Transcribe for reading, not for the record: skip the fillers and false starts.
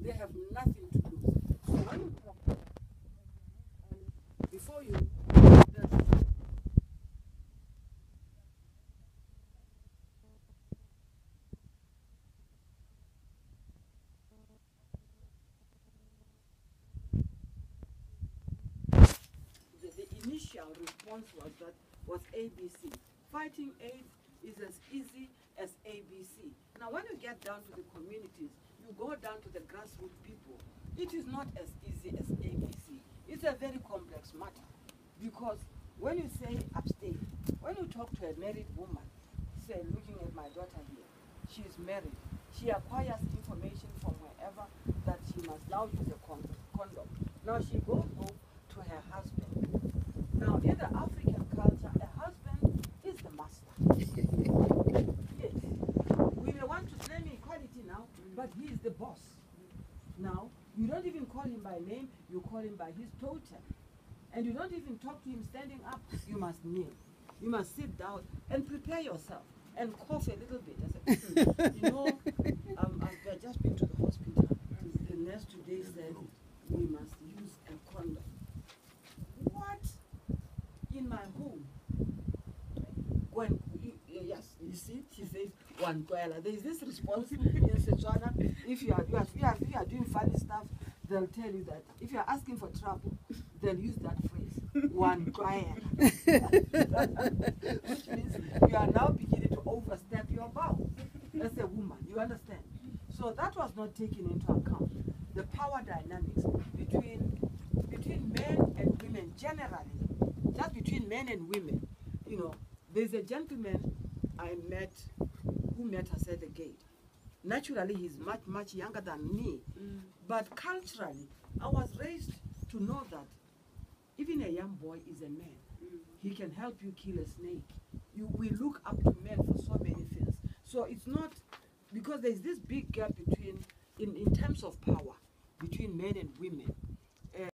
They have nothing to lose. So when you talk to them, and before you, the initial response was ABC. Fighting AIDS is as easy as ABC. Now, when you get down to the communities, you go down to the grassroots people. It is not as easy as ABC. It's a very complex matter because when you say abstain, when you talk to a married woman, say, looking at my daughter here, she is married. She acquires information from wherever that she must now use a condom. Now she goes home to her husband. Now, in the African culture, a husband is the master. Yes. We may want to claim equality now, but he is the boss. Now, you don't even call him by name, you call him by his totem. And you don't even talk to him standing up, you must kneel. You must sit down and prepare yourself and cough a little bit. I said, you know, I've just been to the hospital. The nurse today said, we must use a condom. What? In my home? When, yes, you see, she says, one koala. There is this response in Setswana. If you are doing funny stuff, they'll tell you that. If you are asking for trouble, they'll use that phrase, one koala. Which means you are now beginning to overstep your bounds as a woman. You understand? So that was not taken into account. The power dynamics between men and women generally, just between men and women. You know, there's a gentleman I met who met us at the gate. Naturally, he's much, much younger than me. But culturally, I was raised to know that even a young boy is a man. He can help you kill a snake. We look up to men for so many things. So it's not, because there's this big gap between, in terms of power, between men and women.